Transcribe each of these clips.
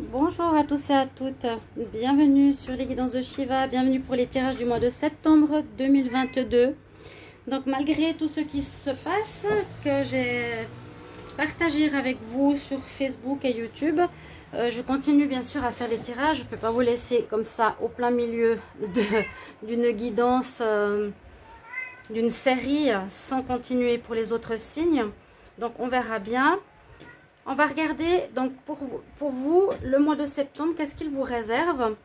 Bonjour à tous et à toutes, bienvenue sur les guidances de Shiva, bienvenue pour les tirages du mois de septembre 2022. Donc malgré tout ce qui se passe, que j'ai partagé avec vous sur Facebook et YouTube, je continue bien sûr à faire les tirages. Je ne peux pas vous laisser comme ça au plein milieu d'une guidance, d'une série sans continuer pour les autres signes. Donc on verra bien. On va regarder donc pour vous le mois de septembre, qu'est-ce qu'il vous réserve.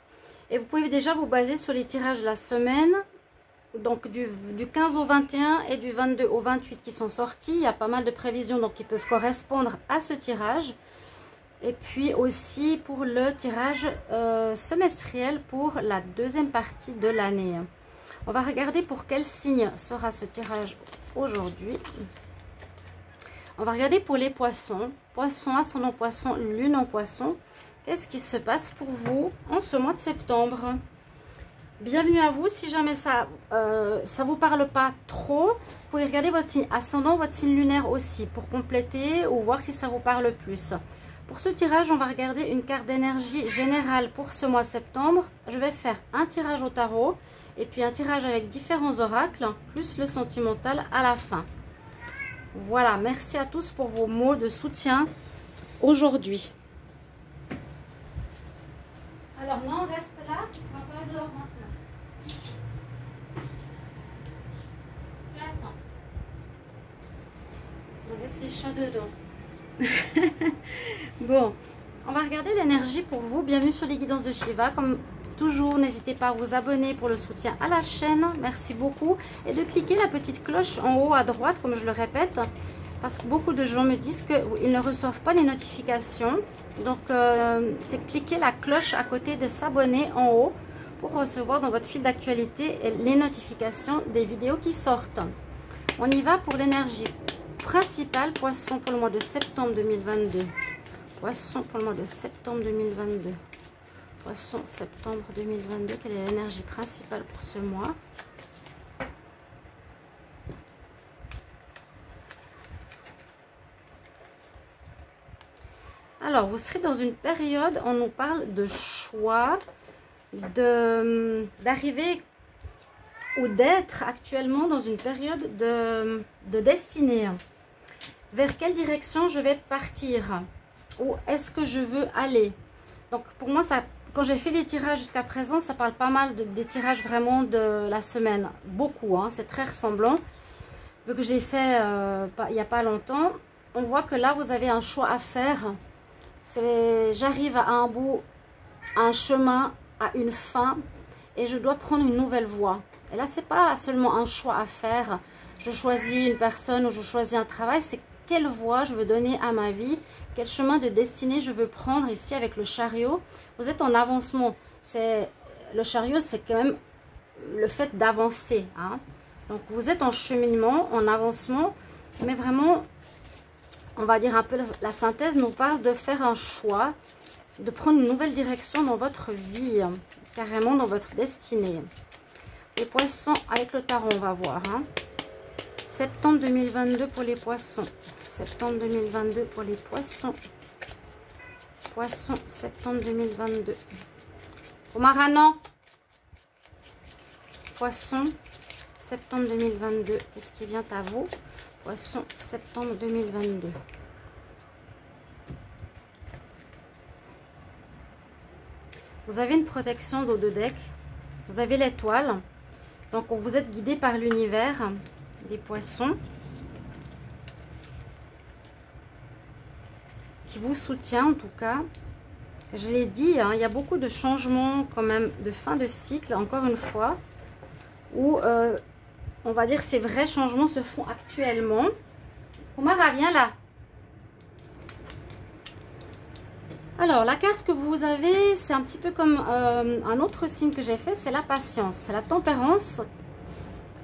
Et vous pouvez déjà vous baser sur les tirages de la semaine, donc du 15 au 21 et du 22 au 28 qui sont sortis. Il y a pas mal de prévisions donc qui peuvent correspondre à ce tirage. Et puis aussi pour le tirage semestriel pour la deuxième partie de l'année. On va regarder pour quel signe sera ce tirage aujourd'hui. On va regarder pour les poissons. Poisson, ascendant poisson, lune en poisson. Qu'est-ce qui se passe pour vous en ce mois de septembre? Bienvenue à vous. Si jamais ça vous parle pas trop, vous pouvez regarder votre signe ascendant, votre signe lunaire aussi pour compléter ou voir si ça vous parle plus. Pour ce tirage, on va regarder une carte d'énergie générale pour ce mois de septembre. Je vais faire un tirage au tarot et puis un tirage avec différents oracles, plus le sentimental à la fin. Voilà, merci à tous pour vos mots de soutien aujourd'hui. Alors non, reste là, on va pas dehors maintenant. Tu attends. On laisse les chats dedans. Bon, on va regarder l'énergie pour vous. Bienvenue sur les guidances de Shiva. Comme toujours, n'hésitez pas à vous abonner pour le soutien à la chaîne. Merci beaucoup. Et de cliquer la petite cloche en haut à droite, comme je le répète. Parce que beaucoup de gens me disent qu'ils ne reçoivent pas les notifications. Donc, c'est cliquer la cloche à côté de s'abonner en haut pour recevoir dans votre fil d'actualité les notifications des vidéos qui sortent. On y va pour l'énergie principale. Poisson pour le mois de septembre 2022. Poisson pour le mois de septembre 2022. Poisson, septembre 2022, quelle est l'énergie principale pour ce mois? Alors, vous serez dans une période, on nous parle de choix, d'arriver ou d'être actuellement dans une période de destinée. Vers quelle direction je vais partir? Où est-ce que je veux aller? Donc, pour moi, ça... Quand j'ai fait les tirages jusqu'à présent, ça parle pas mal des tirages vraiment de la semaine. Beaucoup, hein, c'est très ressemblant. Vu que je l'ai fait il n'y a pas longtemps, on voit que là, vous avez un choix à faire. J'arrive à un bout, à un chemin, à une fin, et je dois prendre une nouvelle voie. Et là, c'est pas seulement un choix à faire. Je choisis une personne ou je choisis un travail, c'est quelle voie je veux donner à ma vie, quel chemin de destinée je veux prendre ici avec le chariot. Vous êtes en avancement. Le chariot, c'est quand même le fait d'avancer. Hein. Donc, vous êtes en cheminement, en avancement, mais vraiment, on va dire un peu, la synthèse nous parle de faire un choix, de prendre une nouvelle direction dans votre vie, carrément dans votre destinée. Les poissons, avec le tarot, on va voir. Hein. Septembre 2022 pour les poissons. Septembre 2022 pour les poissons. Poissons, septembre 2022. Omarano. Poissons, septembre 2022. Qu'est-ce qui vient à vous? Poissons, septembre 2022. Vous avez une protection d'eau de deck. Vous avez l'étoile. Donc, vous êtes guidé par l'univers. Des poissons qui vous soutient en tout cas. Je l'ai dit, hein, il y a beaucoup de changements quand même de fin de cycle, encore une fois, où on va dire ces vrais changements se font actuellement. Kumara, viens là. Alors, la carte que vous avez, c'est un petit peu comme un autre signe que j'ai fait, c'est la patience, c'est la tempérance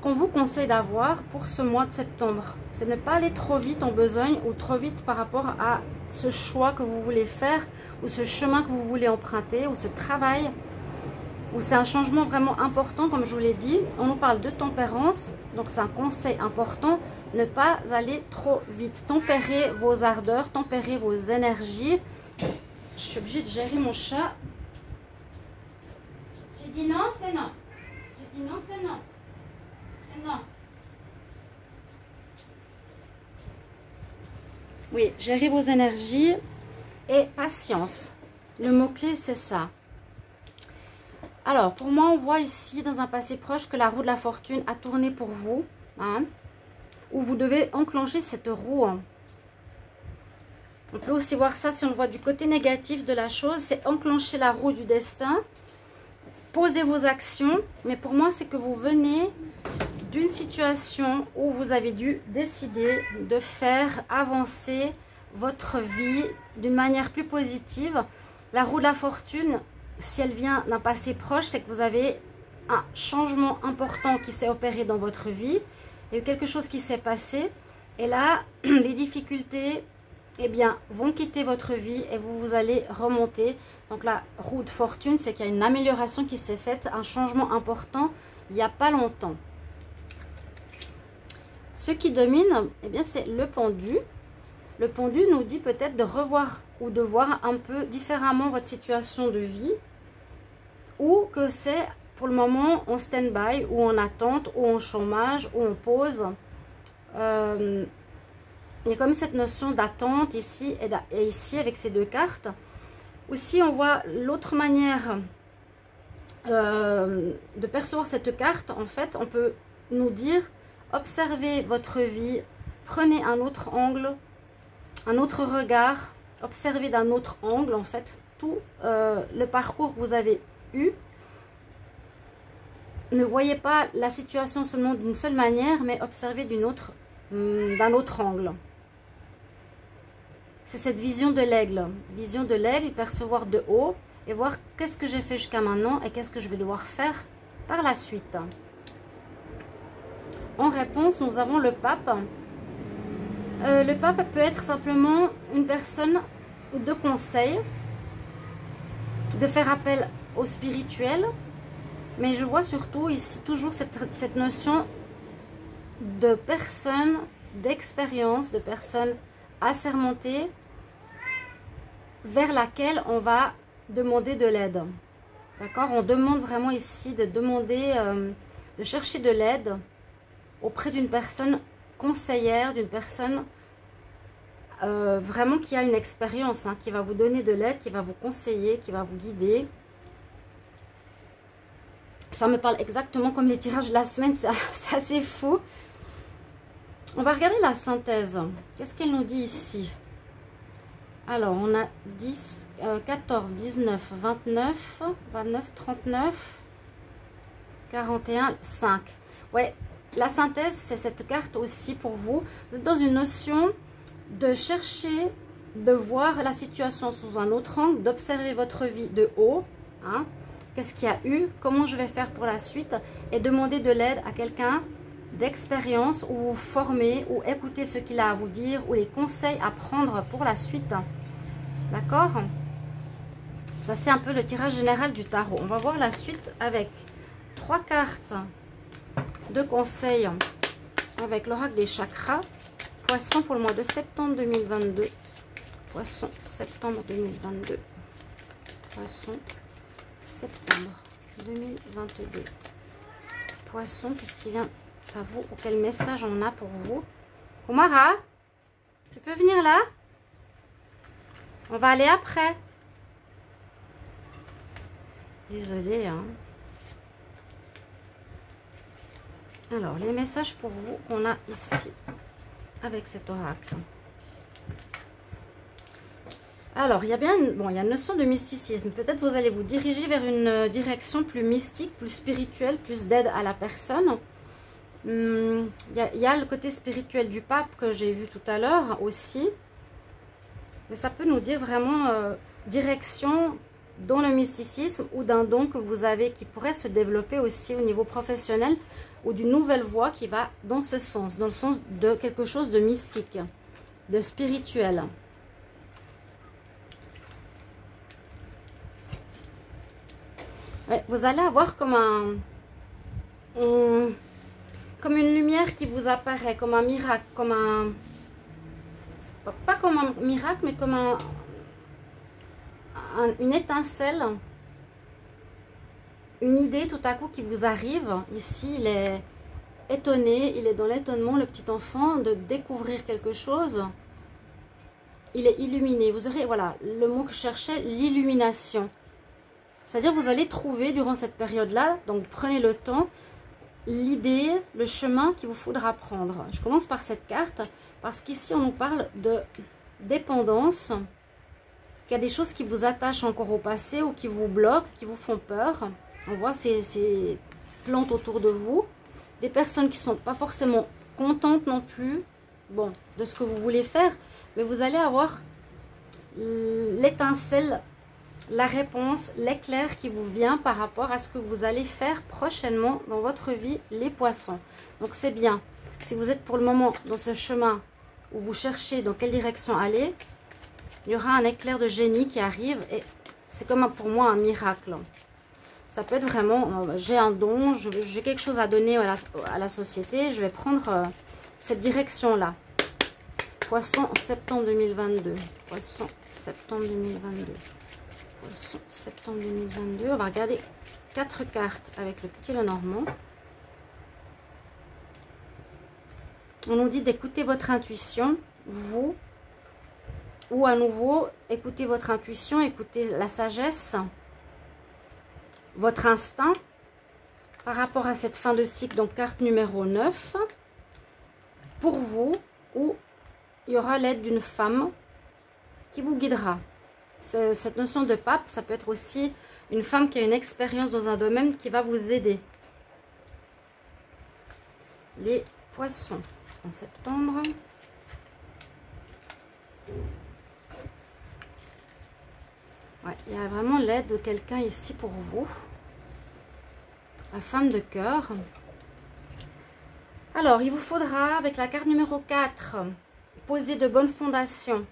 qu'on vous conseille d'avoir pour ce mois de septembre. C'est ne pas aller trop vite en besogne ou trop vite par rapport à ce choix que vous voulez faire ou ce chemin que vous voulez emprunter ou ce travail où c'est un changement vraiment important. Comme je vous l'ai dit, on nous parle de tempérance, donc c'est un conseil important, ne pas aller trop vite. Tempérez vos ardeurs, tempérez vos énergies Je suis obligée de gérer mon chat. J'ai dit non, c'est non. J'ai dit non, c'est non. C'est non. Oui, gérer vos énergies et patience. Le mot-clé, c'est ça. Alors, pour moi, on voit ici, dans un passé proche, que la roue de la fortune a tourné pour vous. Hein, où vous devez enclencher cette roue. On peut aussi voir ça, si on le voit du côté négatif de la chose, c'est enclencher la roue du destin. Posez vos actions. Mais pour moi, c'est que vous venez d'une situation où vous avez dû décider de faire avancer votre vie d'une manière plus positive. La roue de la fortune, si elle vient d'un passé proche, c'est que vous avez un changement important qui s'est opéré dans votre vie. Il y a eu quelque chose qui s'est passé. Et là, les difficultés, eh bien, vont quitter votre vie et vous allez remonter. Donc la roue de fortune, c'est qu'il y a une amélioration qui s'est faite, un changement important il n'y a pas longtemps. Ce qui domine, eh bien, c'est le pendu. Le pendu nous dit peut-être de revoir ou de voir un peu différemment votre situation de vie, ou que c'est pour le moment en stand-by, ou en attente, ou en chômage, ou en pause. Il y a comme cette notion d'attente ici et ici avec ces deux cartes. Aussi, on voit l'autre manière de percevoir cette carte. En fait, on peut nous dire: observez votre vie, prenez un autre angle, un autre regard, observez d'un autre angle, en fait, tout le parcours que vous avez eu. Ne voyez pas la situation seulement d'une seule manière, mais observez d'un autre angle. C'est cette vision de l'aigle. Vision de l'aigle, percevoir de haut et voir qu'est-ce que j'ai fait jusqu'à maintenant et qu'est-ce que je vais devoir faire par la suite. En réponse, nous avons le pape. Le pape peut être simplement une personne de conseil, de faire appel au spirituel. Mais je vois surtout ici toujours cette notion de personne, d'expérience, de personne assermentée vers laquelle on va demander de l'aide. D'accord? On demande vraiment ici de demander, de chercher de l'aide auprès d'une personne conseillère, d'une personne vraiment qui a une expérience, hein, qui va vous donner de l'aide, qui va vous conseiller, qui va vous guider. Ça me parle exactement comme les tirages de la semaine, c'est assez fou. On va regarder la synthèse. Qu'est-ce qu'elle nous dit ici? Alors, on a 10, 14, 19, 29, 39, 41, 5. Ouais, la synthèse, c'est cette carte aussi pour vous. Vous êtes dans une notion de chercher, de voir la situation sous un autre angle, d'observer votre vie de haut. Hein? Qu'est-ce qu'il y a eu? Comment je vais faire pour la suite? Et demander de l'aide à quelqu'un d'expérience, ou vous former, ou écouter ce qu'il a à vous dire, ou les conseils à prendre pour la suite. D'accord? Ça, c'est un peu le tirage général du tarot. On va voir la suite avec 3 cartes de conseils avec l'oracle des chakras. Poisson pour le mois de septembre 2022. Poisson, septembre 2022. Poisson, septembre 2022. Poisson, qu'est-ce qui vient à vous? Ou quel message on a pour vous? Kumara, tu peux venir là? On va aller après. Désolée, hein. Alors, les messages pour vous qu'on a ici avec cet oracle. Alors, il y a bien il y a une notion de mysticisme. Peut-être vous allez vous diriger vers une direction plus mystique, plus spirituelle, plus d'aide à la personne. Il y a le côté spirituel du pape que j'ai vu tout à l'heure aussi. Mais ça peut nous dire vraiment direction dans le mysticisme, ou d'un don que vous avez qui pourrait se développer aussi au niveau professionnel, ou d'une nouvelle voie qui va dans ce sens, dans le sens de quelque chose de mystique, de spirituel. Ouais, vous allez avoir comme comme une lumière qui vous apparaît, comme un miracle, comme un... Pas comme un miracle, mais comme une étincelle, une idée tout à coup qui vous arrive. Ici, il est étonné, il est dans l'étonnement, le petit enfant, de découvrir quelque chose. Il est illuminé. Vous aurez, voilà, le mot que je cherchais, l'illumination. C'est-à-dire, vous allez trouver durant cette période-là, donc prenez le temps, l'idée, le chemin qu'il vous faudra prendre. Je commence par cette carte, parce qu'ici, on nous parle de dépendance, qu'il y a des choses qui vous attachent encore au passé ou qui vous bloquent, qui vous font peur. On voit ces plantes autour de vous. Des personnes qui ne sont pas forcément contentes non plus, bon, de ce que vous voulez faire, mais vous allez avoir l'étincelle, la réponse, l'éclair qui vous vient par rapport à ce que vous allez faire prochainement dans votre vie, les poissons. Donc c'est bien. Si vous êtes pour le moment dans ce chemin où vous cherchez dans quelle direction aller, il y aura un éclair de génie qui arrive et c'est comme pour moi un miracle. Ça peut être vraiment, j'ai un don, j'ai quelque chose à donner à la société, je vais prendre cette direction-là. Poisson, septembre 2022. Poisson, septembre 2022. Poisson, septembre 2022. On va regarder 4 cartes avec le petit Lenormand. On nous dit d'écouter votre intuition, vous, ou à nouveau, écoutez votre intuition, écoutez la sagesse, votre instinct par rapport à cette fin de cycle, donc carte numéro 9, pour vous, où il y aura l'aide d'une femme qui vous guidera. Cette notion de pape, ça peut être aussi une femme qui a une expérience dans un domaine qui va vous aider. Les poissons en septembre. Ouais, il y a vraiment l'aide de quelqu'un ici pour vous. La femme de cœur. Alors, il vous faudra, avec la carte numéro 4, poser de bonnes fondations.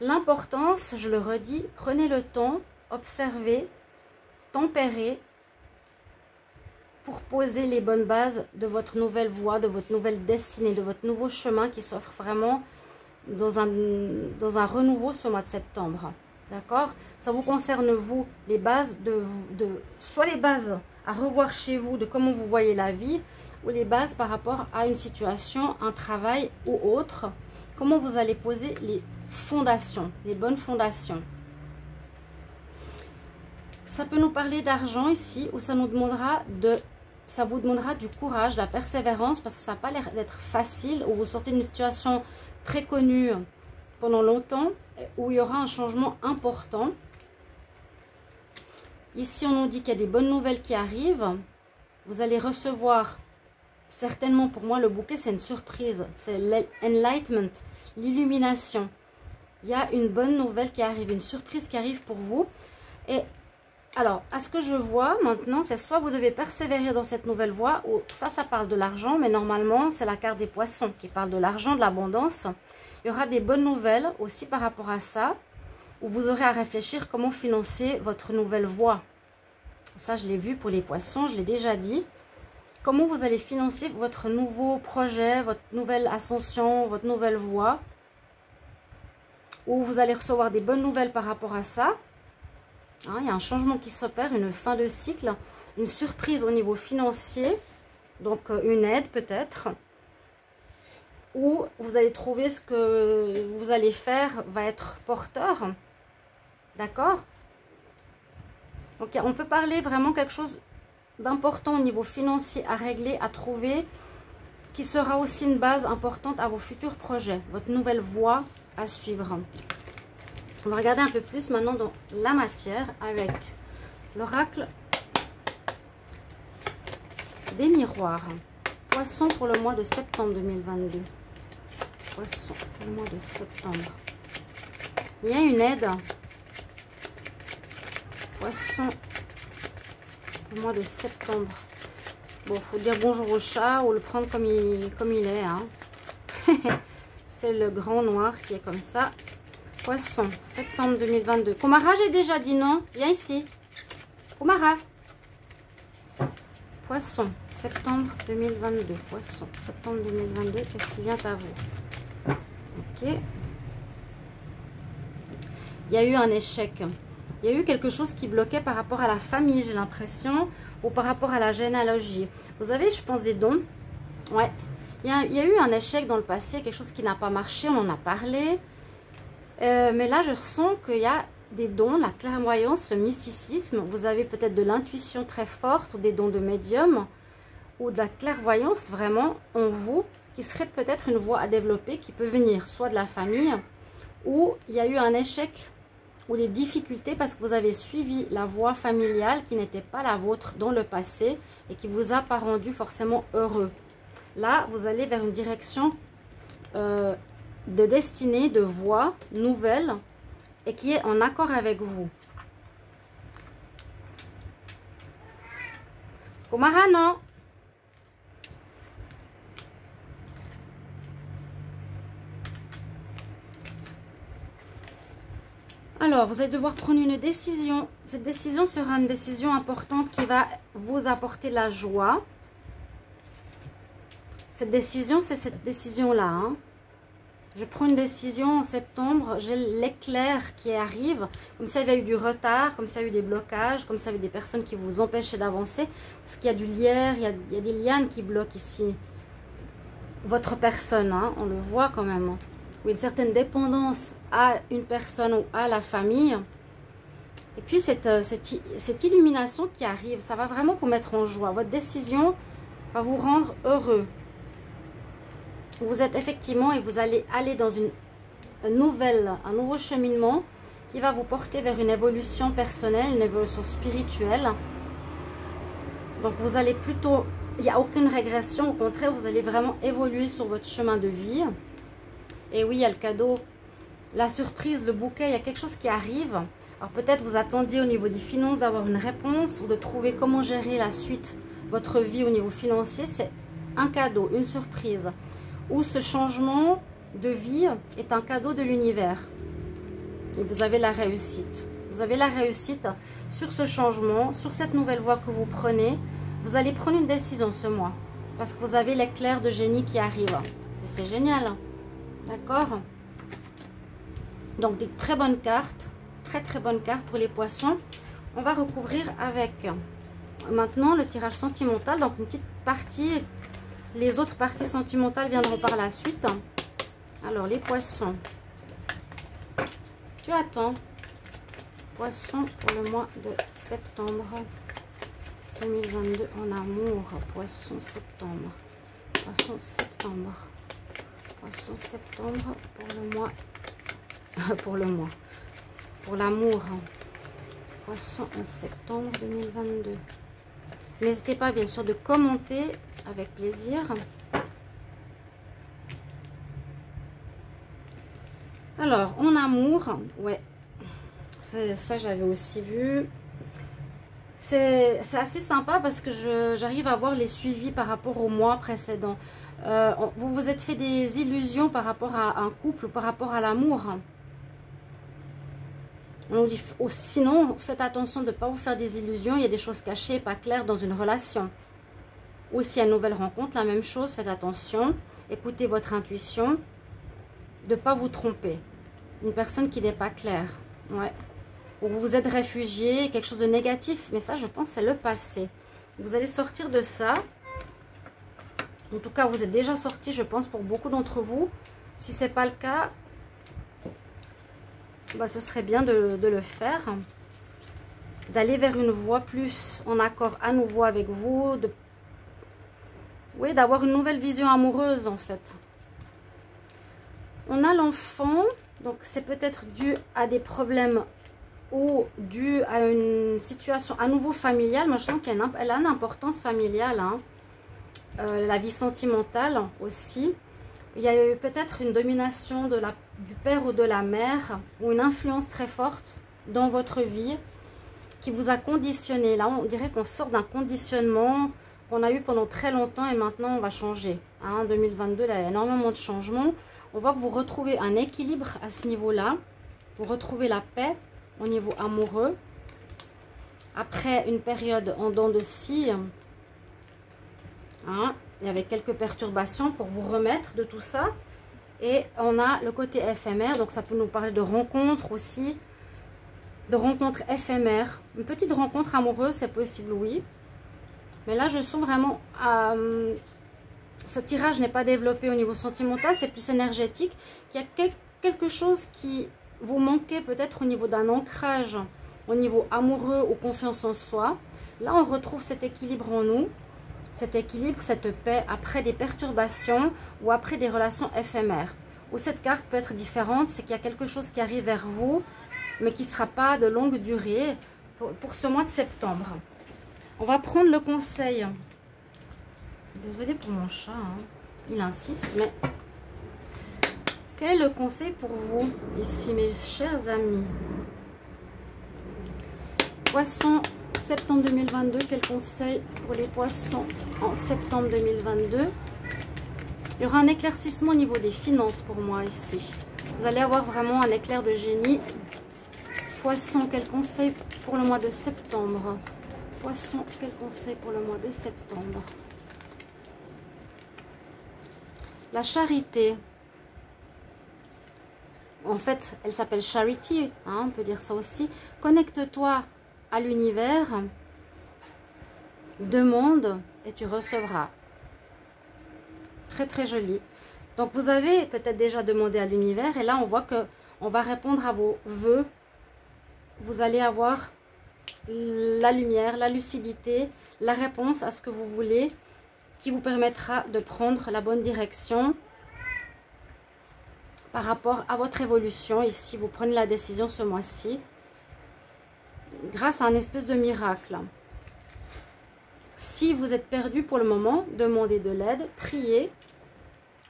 L'importance, je le redis, prenez le temps, observez, tempérez, pour poser les bonnes bases de votre nouvelle voie, de votre nouvelle destinée, de votre nouveau chemin qui s'offre vraiment dans un renouveau ce mois de septembre. D'accord? Ça vous concerne, vous, les bases soit les bases à revoir chez vous de comment vous voyez la vie, ou les bases par rapport à une situation, un travail ou autre. Comment vous allez poser les fondations, les bonnes fondations. Ça peut nous parler d'argent ici, ou ça vous demandera du courage, de la persévérance, parce que ça n'a pas l'air d'être facile, ou vous sortez d'une situation très connue pendant longtemps, où il y aura un changement important. Ici, on nous dit qu'il y a des bonnes nouvelles qui arrivent. Vous allez recevoir, certainement pour moi, le bouquet, c'est une surprise. C'est l'enlightenment, l'illumination. Il y a une bonne nouvelle qui arrive, une surprise qui arrive pour vous. Et alors, à ce que je vois maintenant, c'est soit vous devez persévérer dans cette nouvelle voie, ou ça parle de l'argent, mais normalement, c'est la carte des poissons qui parle de l'argent, de l'abondance. Il y aura des bonnes nouvelles aussi par rapport à ça, où vous aurez à réfléchir comment financer votre nouvelle voie. Ça, je l'ai vu pour les poissons, je l'ai déjà dit. Comment vous allez financer votre nouveau projet, votre nouvelle ascension, votre nouvelle voie, où vous allez recevoir des bonnes nouvelles par rapport à ça. Hein, il y a un changement qui s'opère, une fin de cycle, une surprise au niveau financier, donc une aide peut-être. Où vous allez trouver ce que vous allez faire va être porteur. D'accord? Donc, on peut parler vraiment quelque chose d'important au niveau financier à régler, à trouver, qui sera aussi une base importante à vos futurs projets, votre nouvelle voie à suivre. On va regarder un peu plus maintenant dans la matière avec l'oracle des miroirs. Poisson pour le mois de septembre 2022. Poisson pour le mois de septembre. Il y a une aide. Poisson pour le mois de septembre. Bon, il faut dire bonjour au chat ou le prendre comme il est. Hein. C'est le grand noir qui est comme ça. Poisson, septembre 2022. Kumara, j'ai déjà dit non. Viens ici. Kumara. Poisson, septembre 2022. Poisson, septembre 2022. Qu'est-ce qui vient à vous? Ok. il y a eu un échec. Il y a eu quelque chose qui bloquait par rapport à la famille, j'ai l'impression, ou par rapport à la généalogie. Vous avez, je pense, des dons. Ouais. Il y a eu un échec dans le passé, quelque chose qui n'a pas marché, on en a parlé. Mais là, je ressens qu'il y a des dons, la clairvoyance, le mysticisme. Vous avez peut-être de l'intuition très forte ou des dons de médium ou de la clairvoyance vraiment en vous qui serait peut-être une voie à développer qui peut venir soit de la famille ou il y a eu un échec ou des difficultés parce que vous avez suivi la voie familiale qui n'était pas la vôtre dans le passé et qui vous a pas rendu forcément heureux. Là, vous allez vers une direction de destinée, de voie nouvelle et qui est en accord avec vous. Kumarano. Alors, vous allez devoir prendre une décision. Cette décision sera une décision importante qui va vous apporter la joie. Cette décision, c'est cette décision-là. Hein. Je prends une décision en septembre, j'ai l'éclair qui arrive. Comme ça, il y a eu du retard, comme ça, il y a eu des blocages, comme ça, il y a eu des personnes qui vous empêchaient d'avancer. Parce qu'il y a du lierre, il y a des lianes qui bloquent ici votre personne. Hein, on le voit quand même. Ou une certaine dépendance à une personne ou à la famille. Et puis, cette illumination qui arrive, ça va vraiment vous mettre en joie. Votre décision va vous rendre heureux. Vous êtes effectivement et vous allez aller dans un nouveau cheminement qui va vous porter vers une évolution personnelle, une évolution spirituelle. Donc vous allez plutôt, il n'y a aucune régression, au contraire vous allez vraiment évoluer sur votre chemin de vie. Et oui, il y a le cadeau, la surprise, le bouquet, il y a quelque chose qui arrive. Alors peut-être vous attendiez au niveau des finances d'avoir une réponse ou de trouver comment gérer la suite de votre vie au niveau financier. C'est un cadeau, une surprise. Où ce changement de vie est un cadeau de l'univers. Et vous avez la réussite. Vous avez la réussite sur ce changement, sur cette nouvelle voie que vous prenez. Vous allez prendre une décision ce mois. Parce que vous avez l'éclair de génie qui arrive. C'est génial. D'accord? Donc des très bonnes cartes. Très bonnes cartes pour les poissons. On va recouvrir avec maintenant le tirage sentimental. Donc une petite partie. Les autres parties sentimentales viendront par la suite. Alors, les poissons. Tu attends. Poissons pour le mois de septembre 2022 en amour. Poisson septembre. Poisson septembre. Poisson septembre pour le mois. Pour l'amour. Poisson en septembre 2022. N'hésitez pas bien sûr de commenter avec plaisir. Alors, en amour, ouais, ça j'avais aussi vu. C'est assez sympa parce que j'arrive à voir les suivis par rapport au mois précédent. Vous vous êtes fait des illusions par rapport à un couple ou par rapport à l'amour. On dit, sinon, faites attention de ne pas vous faire des illusions. Il y a des choses cachées et pas claires dans une relation. Ou s'il y a une nouvelle rencontre, la même chose, faites attention. Écoutez votre intuition. De ne pas vous tromper. Une personne qui n'est pas claire. Ouais. Ou vous vous êtes réfugié, quelque chose de négatif. Mais ça, je pense, c'est le passé. Vous allez sortir de ça. En tout cas, vous êtes déjà sorti, je pense, pour beaucoup d'entre vous. Si ce n'est pas le cas, bah, ce serait bien de le faire, d'aller vers une voie plus en accord à nouveau avec vous, oui, d'avoir une nouvelle vision amoureuse en fait. On a l'enfant, donc c'est peut-être dû à des problèmes ou dû à une situation à nouveau familiale. Moi je sens qu'elle a une importance familiale, hein. La vie sentimentale aussi. Il y a eu peut-être une domination du père ou de la mère ou une influence très forte dans votre vie qui vous a conditionné. Là, on dirait qu'on sort d'un conditionnement qu'on a eu pendant très longtemps et maintenant on va changer. Hein, 2022, là, il y a énormément de changements. On voit que vous retrouvez un équilibre à ce niveau-là. Vous retrouvez la paix au niveau amoureux. Après une période en dents de scie, hein, il y avait quelques perturbations pour vous remettre de tout ça. Et on a le côté éphémère, donc ça peut nous parler de rencontres aussi, de rencontres éphémères. Une petite rencontre amoureuse, c'est possible, oui. Mais là, je sens vraiment... ce tirage n'est pas développé au niveau sentimental, c'est plus énergétique. Il y a quelque chose qui vous manquait peut-être au niveau d'un ancrage, au niveau amoureux ou confiance en soi. Là, on retrouve cet équilibre en nous. Cet équilibre, cette paix après des perturbations ou après des relations éphémères. Ou cette carte peut être différente, c'est qu'il y a quelque chose qui arrive vers vous, mais qui ne sera pas de longue durée pour ce mois de septembre. On va prendre le conseil. Désolée pour mon chat, hein. Il insiste, mais quel est le conseil pour vous ici, mes chers amis? Poissons, septembre 2022, quel conseil pour les poissons en septembre 2022? Il y aura un éclaircissement au niveau des finances pour moi ici. Vous allez avoir vraiment un éclair de génie. Poissons, quel conseil pour le mois de septembre? Poissons, quel conseil pour le mois de septembre? La charité. En fait, elle s'appelle Charity, hein, on peut dire ça aussi. Connecte-toi à l'univers, demande et tu recevras. Très très joli. Donc vous avez peut-être déjà demandé à l'univers et là on voit que on va répondre à vos vœux. Vous allez avoir la lumière, la lucidité, la réponse à ce que vous voulez qui vous permettra de prendre la bonne direction par rapport à votre évolution. Ici, vous prenez la décision ce mois-ci grâce à un espèce de miracle. Si vous êtes perdu pour le moment, demandez de l'aide, priez.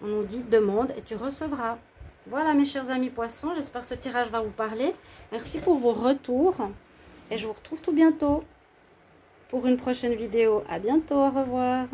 On nous dit demande et tu recevras. Voilà mes chers amis poissons, j'espère que ce tirage va vous parler. Merci pour vos retours et je vous retrouve tout bientôt pour une prochaine vidéo. À bientôt, au revoir.